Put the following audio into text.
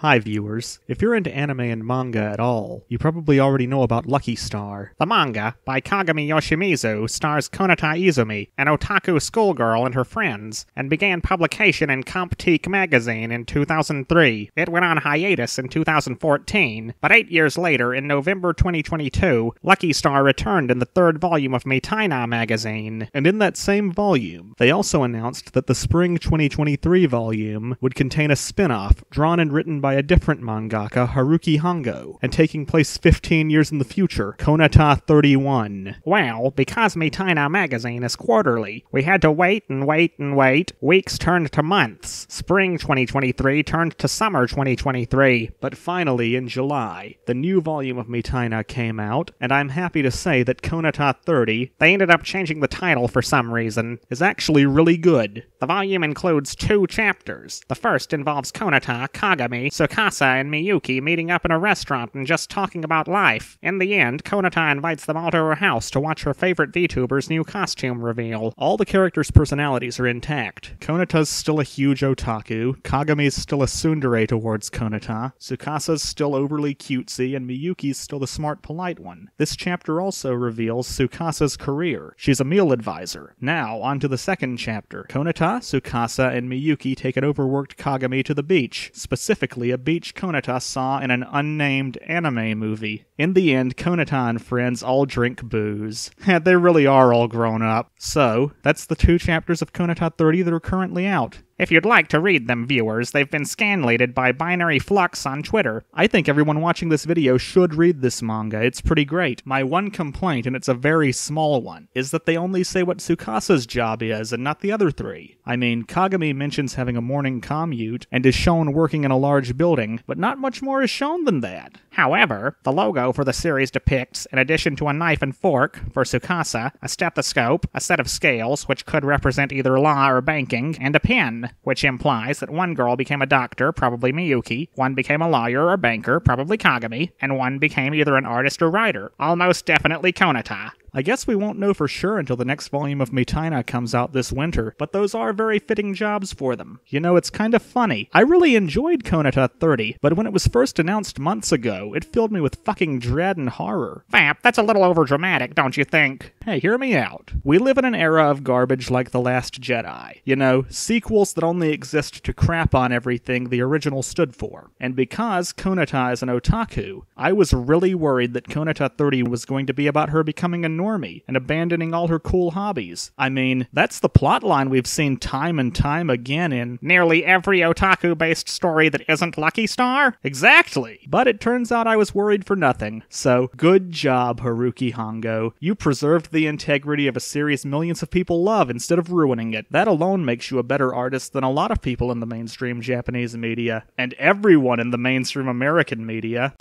Hi viewers, if you're into anime and manga at all, you probably already know about Lucky Star. The manga, by Kagami Yoshimizu, stars Konata Izumi, an otaku schoolgirl and her friends, and began publication in Comptique magazine in 2003. It went on hiatus in 2014, but 8 years later, in November 2022, Lucky Star returned in the third volume of Mitaina magazine. And in that same volume, they also announced that the spring 2023 volume would contain a spin-off drawn and written by a different mangaka, Haruki Hongo, and taking place 15 years in the future, Konata 31. Well, because Mitaina magazine is quarterly, we had to wait and wait and wait. Weeks turned to months. Spring 2023 turned to summer 2023. But finally, in July, the new volume of Mitaina came out, and I'm happy to say that Konata 30, they ended up changing the title for some reason, is actually really good. The volume includes 2 chapters. The first involves Konata, Kagami, Tsukasa, and Miyuki meeting up in a restaurant and just talking about life. In the end, Konata invites them all to her house to watch her favorite VTuber's new costume reveal. All the characters' personalities are intact. Konata's still a huge otaku, Kagami's still a tsundere towards Konata, Tsukasa's still overly cutesy, and Miyuki's still the smart, polite one. This chapter also reveals Tsukasa's career. She's a meal advisor. Now, on to the second chapter. Konata, Tsukasa, and Miyuki take an overworked Kagami to the beach, specifically a beach Konata saw in an unnamed anime movie. In the end, Konata and friends all drink booze. They really are all grown up. So, that's the 2 chapters of Konata 30 that are currently out. If you'd like to read them, viewers, they've been scanlated by Binary Flux on Twitter. I think everyone watching this video should read this manga. It's pretty great. My one complaint, and it's a very small one, is that they only say what Tsukasa's job is and not the other 3. I mean, Kagami mentions having a morning commute and is shown working in a large building, but not much more is shown than that. However, the logo for the series depicts, in addition to a knife and fork for Tsukasa, a stethoscope, a set of scales, which could represent either law or banking, and a pen, which implies that one girl became a doctor, probably Miyuki, one became a lawyer or banker, probably Kagami, and one became either an artist or writer, almost definitely Konata. I guess we won't know for sure until the next volume of Mitaina comes out this winter, but those are very fitting jobs for them. You know, it's kind of funny. I really enjoyed Konata 30, but when it was first announced months ago, it filled me with fucking dread and horror. VAP, that's a little overdramatic, don't you think? Hey, hear me out. We live in an era of garbage like The Last Jedi. You know, sequels that only exist to crap on everything the original stood for. And because Konata is an otaku, I was really worried that Konata 30 was going to be about her becoming a normie and abandoning all her cool hobbies. I mean, that's the plotline we've seen time and time again in nearly every otaku-based story that isn't Lucky Star. Exactly! But it turns out I was worried for nothing. So, good job, Haruki Hongo. You preserved the integrity of a series millions of people love instead of ruining it. That alone makes you a better artist than a lot of people in the mainstream Japanese media, and everyone in the mainstream American media.